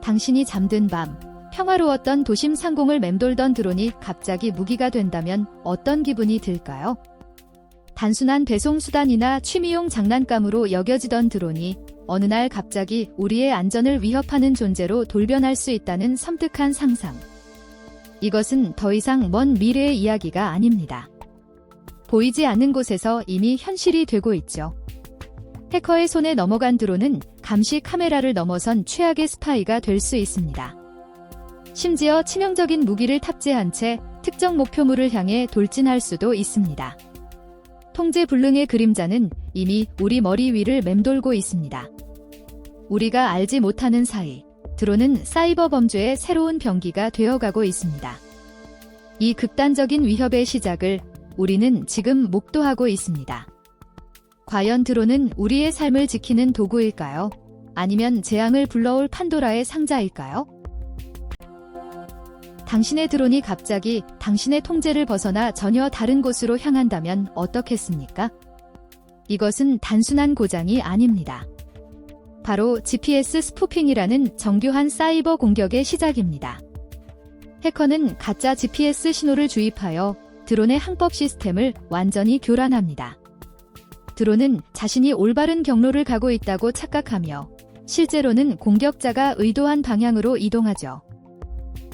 당신이 잠든 밤, 평화로웠던 도심 상공을 맴돌던 드론이 갑자기 무기가 된다면 어떤 기분이 들까요? 단순한 배송 수단이나 취미용 장난감으로 여겨지던 드론이 어느 날 갑자기 우리의 안전을 위협하는 존재로 돌변할 수 있다는 섬뜩한 상상. 이것은 더 이상 먼 미래의 이야기가 아닙니다. 보이지 않는 곳에서 이미 현실이 되고 있죠. 해커의 손에 넘어간 드론은 감시 카메라를 넘어선 최악의 스파이가 될 수 있습니다. 심지어 치명적인 무기를 탑재한 채 특정 목표물을 향해 돌진할 수도 있습니다. 통제 불능의 그림자는 이미 우리 머리 위를 맴돌고 있습니다. 우리가 알지 못하는 사이, 드론은 사이버 범죄의 새로운 병기가 되어가고 있습니다. 이 극단적인 위협의 시작을 우리는 지금 목도하고 있습니다. 과연 드론은 우리의 삶을 지키는 도구일까요? 아니면 재앙을 불러올 판도라의 상자일까요? 당신의 드론이 갑자기 당신의 통제를 벗어나 전혀 다른 곳으로 향한다면 어떻겠습니까? 이것은 단순한 고장이 아닙니다. 바로 GPS 스푸핑이라는 정교한 사이버 공격의 시작입니다. 해커는 가짜 GPS 신호를 주입하여 드론의 항법 시스템을 완전히 교란합니다. 드론은 자신이 올바른 경로를 가고 있다고 착각하며 실제로는 공격자가 의도한 방향으로 이동하죠.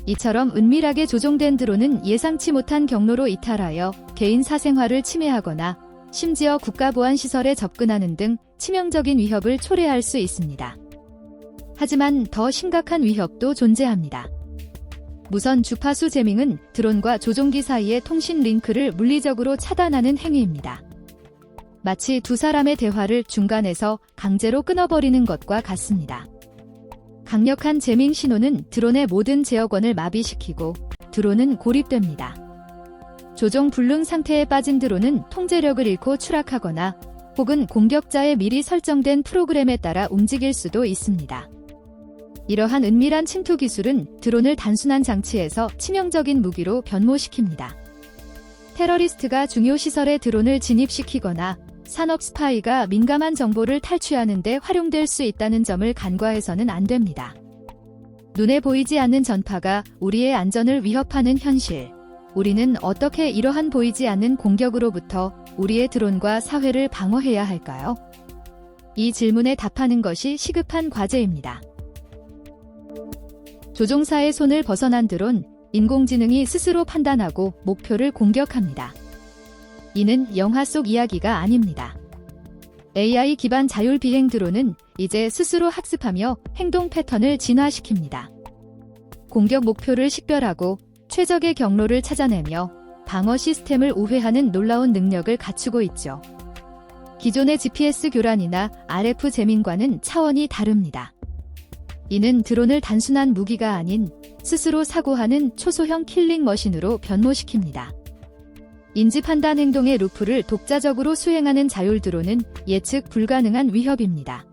이처럼 은밀하게 조종된 드론은 예상치 못한 경로로 이탈하여 개인 사생활을 침해하거나 심지어 국가보안시설에 접근하는 등 치명적인 위협을 초래할 수 있습니다. 하지만 더 심각한 위협도 존재합니다. 무선 주파수 재밍은 드론과 조종기 사이의 통신 링크를 물리적으로 차단하는 행위입니다. 마치 두 사람의 대화를 중간에서 강제로 끊어버리는 것과 같습니다. 강력한 재밍 신호는 드론의 모든 제어권을 마비시키고 드론은 고립됩니다. 조종 불능 상태에 빠진 드론은 통제력을 잃고 추락하거나 혹은 공격자의 미리 설정된 프로그램에 따라 움직일 수도 있습니다. 이러한 은밀한 침투 기술은 드론을 단순한 장치에서 치명적인 무기로 변모시킵니다. 테러리스트가 중요 시설에 드론을 진입시키거나 산업 스파이가 민감한 정보를 탈취하는 데 활용될 수 있다는 점을 간과해서는 안 됩니다. 눈에 보이지 않는 전파가 우리의 안전을 위협하는 현실. 우리는 어떻게 이러한 보이지 않는 공격으로부터 우리의 드론과 사회를 방어해야 할까요? 이 질문에 답하는 것이 시급한 과제입니다. 조종사의 손을 벗어난 드론, 인공지능이 스스로 판단하고 목표를 공격합니다. 이는 영화 속 이야기가 아닙니다. AI 기반 자율 비행 드론은 이제 스스로 학습하며 행동 패턴을 진화시킵니다. 공격 목표를 식별하고 최적의 경로를 찾아내며 방어 시스템을 우회하는 놀라운 능력을 갖추고 있죠. 기존의 GPS 교란이나 RF 재밍과는 차원이 다릅니다. 이는 드론을 단순한 무기가 아닌 스스로 사고하는 초소형 킬링 머신으로 변모시킵니다. 인지 판단 행동의 루프를 독자적으로 수행하는 자율 드론은 예측 불가능한 위협입니다.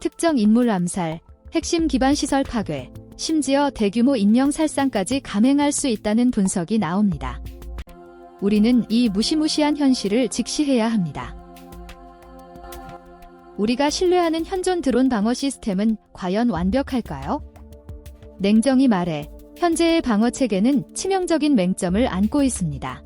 특정 인물 암살, 핵심 기반 시설 파괴, 심지어 대규모 인명 살상까지 감행할 수 있다는 분석이 나옵니다. 우리는 이 무시무시한 현실을 직시해야 합니다. 우리가 신뢰하는 현존 드론 방어 시스템은 과연 완벽할까요? 냉정히 말해, 현재의 방어 체계는 치명적인 맹점을 안고 있습니다.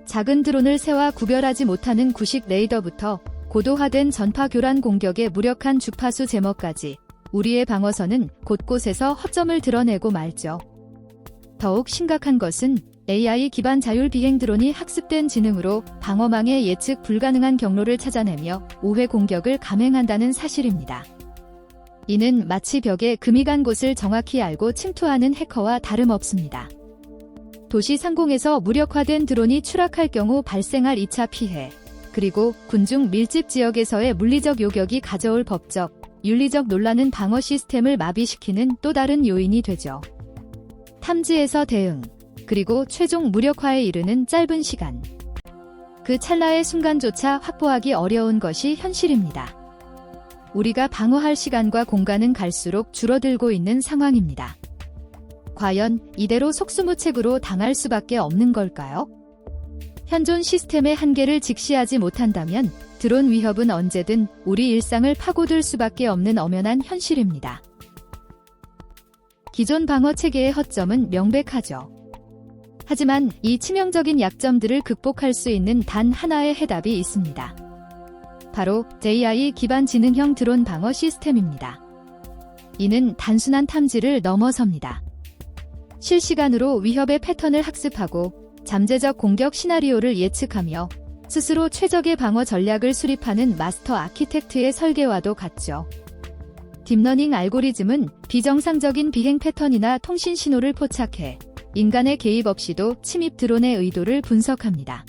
작은 드론을 새와 구별하지 못하는 구식 레이더부터 고도화된 전파 교란 공격의 무력한 주파수 제머까지 우리의 방어선은 곳곳에서 허점을 드러내고 말죠. 더욱 심각한 것은 AI 기반 자율 비행 드론이 학습된 지능으로 방어망의 예측 불가능한 경로를 찾아내며 우회 공격을 감행한다는 사실입니다. 이는 마치 벽에 금이 간 곳을 정확히 알고 침투하는 해커와 다름없습니다. 도시 상공에서 무력화된 드론이 추락할 경우 발생할 2차 피해, 그리고 군중 밀집 지역에서의 물리적 요격이 가져올 법적, 윤리적 논란은 방어 시스템을 마비시키는 또 다른 요인이 되죠. 탐지에서 대응, 그리고 최종 무력화에 이르는 짧은 시간. 그 찰나의 순간조차 확보하기 어려운 것이 현실입니다. 우리가 방어할 시간과 공간은 갈수록 줄어들고 있는 상황입니다. 과연 이대로 속수무책으로 당할 수밖에 없는 걸까요? 현존 시스템의 한계를 직시하지 못한다면 드론 위협은 언제든 우리 일상을 파고들 수밖에 없는 엄연한 현실입니다. 기존 방어 체계의 허점은 명백하죠. 하지만 이 치명적인 약점들을 극복할 수 있는 단 하나의 해답이 있습니다. 바로 AI 기반 지능형 드론 방어 시스템입니다. 이는 단순한 탐지를 넘어섭니다. 실시간으로 위협의 패턴을 학습하고 잠재적 공격 시나리오를 예측하며 스스로 최적의 방어 전략을 수립하는 마스터 아키텍트의 설계와도 같죠. 딥러닝 알고리즘은 비정상적인 비행 패턴이나 통신 신호를 포착해 인간의 개입 없이도 침입 드론의 의도를 분석합니다.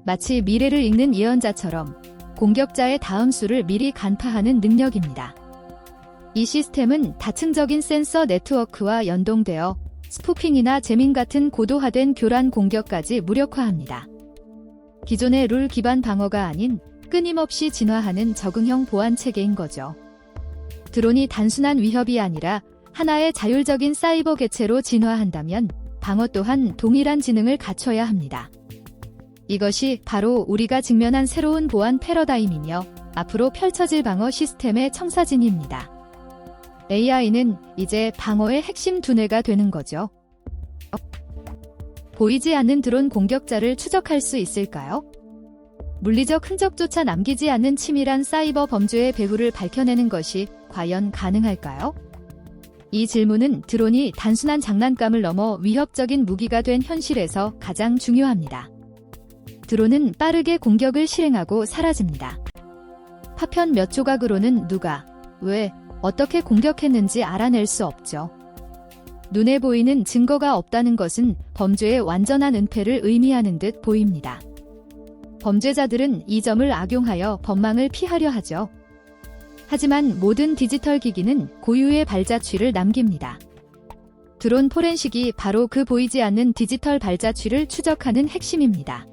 마치 미래를 읽는 예언자처럼 공격자의 다음 수를 미리 간파하는 능력입니다. 이 시스템은 다층적인 센서 네트워크와 연동되어 스푸핑이나 재밍 같은 고도화된 교란 공격까지 무력화합니다. 기존의 룰 기반 방어가 아닌 끊임없이 진화하는 적응형 보안 체계인 거죠. 드론이 단순한 위협이 아니라 하나의 자율적인 사이버 개체로 진화한다면 방어 또한 동일한 지능을 갖춰야 합니다. 이것이 바로 우리가 직면한 새로운 보안 패러다임이며 앞으로 펼쳐질 방어 시스템의 청사진입니다. AI는 이제 방어의 핵심 두뇌가 되는 거죠. 보이지 않는 드론 공격자를 추적할 수 있을까요? 물리적 흔적조차 남기지 않는 치밀한 사이버 범죄의 배후를 밝혀내는 것이 과연 가능할까요? 이 질문은 드론이 단순한 장난감을 넘어 위협적인 무기가 된 현실에서 가장 중요합니다. 드론은 빠르게 공격을 실행하고 사라집니다. 파편 몇 조각으로는 누가, 왜, 어떻게 공격했는지 알아낼 수 없죠. 눈에 보이는 증거가 없다는 것은 범죄의 완전한 은폐를 의미하는 듯 보입니다. 범죄자들은 이 점을 악용하여 법망을 피하려 하죠. 하지만 모든 디지털 기기는 고유의 발자취를 남깁니다. 드론 포렌식이 바로 그 보이지 않는 디지털 발자취를 추적하는 핵심입니다.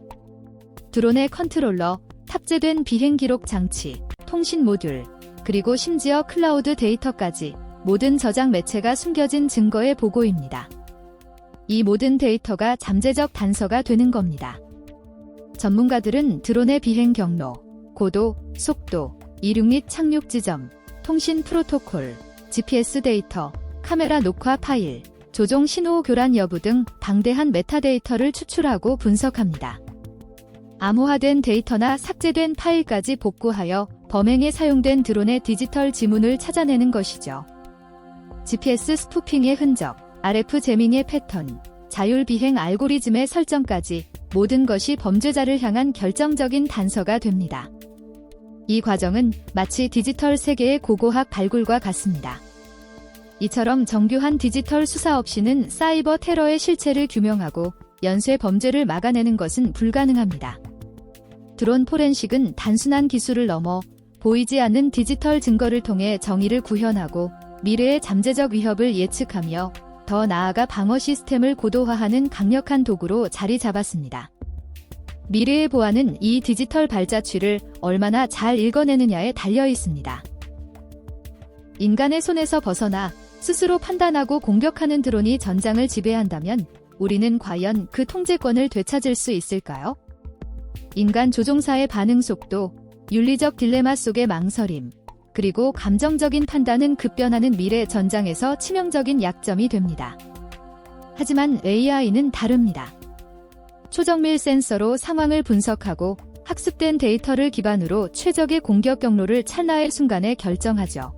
드론의 컨트롤러, 탑재된 비행 기록 장치, 통신 모듈, 그리고 심지어 클라우드 데이터까지 모든 저장 매체가 숨겨진 증거의 보고입니다. 이 모든 데이터가 잠재적 단서가 되는 겁니다. 전문가들은 드론의 비행 경로, 고도, 속도, 이륙 및 착륙 지점, 통신 프로토콜, GPS 데이터, 카메라 녹화 파일, 조종 신호 교란 여부 등 방대한 메타데이터를 추출하고 분석합니다. 암호화된 데이터나 삭제된 파일까지 복구하여 범행에 사용된 드론의 디지털 지문을 찾아내는 것이죠. GPS 스푸핑의 흔적, RF 재밍의 패턴, 자율 비행 알고리즘의 설정까지 모든 것이 범죄자를 향한 결정적인 단서가 됩니다. 이 과정은 마치 디지털 세계의 고고학 발굴과 같습니다. 이처럼 정교한 디지털 수사 없이는 사이버 테러의 실체를 규명하고 연쇄 범죄를 막아내는 것은 불가능합니다. 드론 포렌식은 단순한 기술을 넘어 보이지 않는 디지털 증거를 통해 정의를 구현하고 미래의 잠재적 위협을 예측하며 더 나아가 방어 시스템을 고도화하는 강력한 도구로 자리 잡았습니다. 미래의 보안은 이 디지털 발자취를 얼마나 잘 읽어내느냐에 달려 있습니다. 인간의 손에서 벗어나 스스로 판단하고 공격하는 드론이 전장을 지배한다면 우리는 과연 그 통제권을 되찾을 수 있을까요? 인간 조종사의 반응 속도, 윤리적 딜레마 속의 망설임, 그리고 감정적인 판단은 급변하는 미래 전장에서 치명적인 약점이 됩니다. 하지만 AI는 다릅니다. 초정밀 센서로 상황을 분석하고 학습된 데이터를 기반으로 최적의 공격 경로를 찰나의 순간에 결정하죠.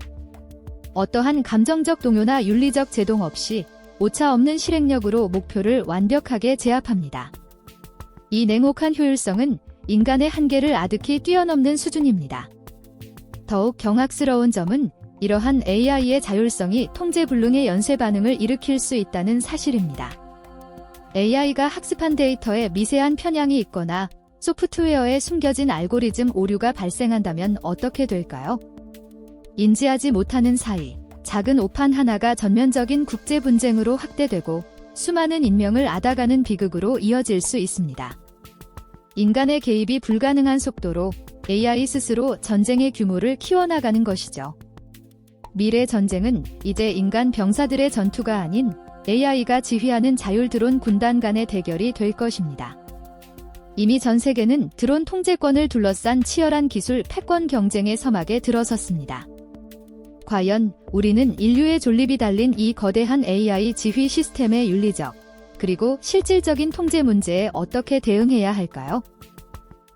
어떠한 감정적 동요나 윤리적 제동 없이 오차 없는 실행력으로 목표를 완벽하게 제압합니다. 이 냉혹한 효율성은 인간의 한계를 아득히 뛰어넘는 수준입니다. 더욱 경악스러운 점은 이러한 AI의 자율성이 통제불능의 연쇄 반응을 일으킬 수 있다는 사실입니다. AI가 학습한 데이터에 미세한 편향이 있거나 소프트웨어에 숨겨진 알고리즘 오류가 발생한다면 어떻게 될까요? 인지하지 못하는 사이 작은 오판 하나가 전면적인 국제 분쟁으로 확대되고 수많은 인명을 앗아가는 비극으로 이어질 수 있습니다. 인간의 개입이 불가능한 속도로 AI 스스로 전쟁의 규모를 키워나가는 것이죠. 미래 전쟁은 이제 인간 병사들의 전투가 아닌 AI가 지휘하는 자율 드론 군단 간의 대결이 될 것입니다. 이미 전 세계는 드론 통제권을 둘러싼 치열한 기술 패권 경쟁의 서막에 들어섰습니다. 과연 우리는 인류의 존립이 달린 이 거대한 AI 지휘 시스템의 윤리적 그리고 실질적인 통제 문제에 어떻게 대응해야 할까요?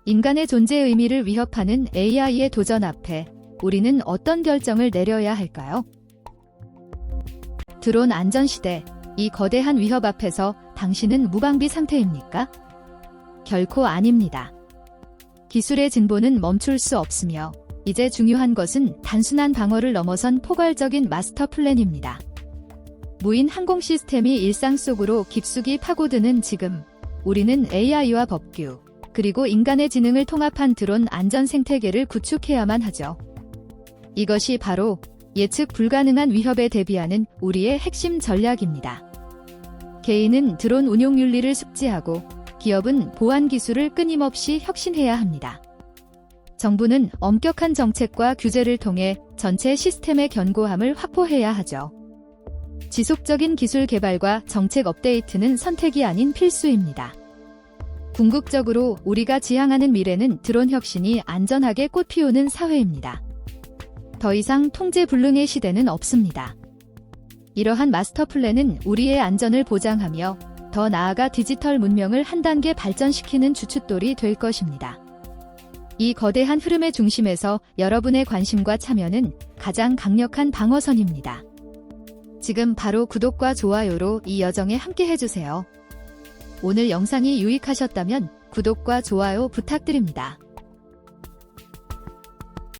인간의 존재 의미를 위협하는 AI의 도전 앞에 우리는 어떤 결정을 내려야 할까요? 드론 안전 시대, 이 거대한 위협 앞에서 당신은 무방비 상태입니까? 결코 아닙니다. 기술의 진보는 멈출 수 없으며 이제 중요한 것은 단순한 방어를 넘어선 포괄적인 마스터 플랜입니다. 무인 항공 시스템이 일상 속으로 깊숙이 파고드는 지금, 우리는 AI와 법규, 그리고 인간의 지능을 통합한 드론 안전 생태계를 구축해야만 하죠. 이것이 바로 예측 불가능한 위협에 대비하는 우리의 핵심 전략입니다. 개인은 드론 운용 윤리를 숙지하고 기업은 보안 기술을 끊임없이 혁신해야 합니다. 정부는 엄격한 정책과 규제를 통해 전체 시스템의 견고함을 확보해야 하죠. 지속적인 기술 개발과 정책 업데이트는 선택이 아닌 필수입니다. 궁극적으로 우리가 지향하는 미래는 드론 혁신이 안전하게 꽃피우는 사회입니다. 더 이상 통제 불능의 시대는 없습니다. 이러한 마스터 플랜은 우리의 안전을 보장하며 더 나아가 디지털 문명을 한 단계 발전시키는 주춧돌이 될 것입니다. 이 거대한 흐름의 중심에서 여러분의 관심과 참여는 가장 강력한 방어선입니다. 지금 바로 구독과 좋아요로 이 여정에 함께 해주세요. 오늘 영상이 유익하셨다면 구독과 좋아요 부탁드립니다.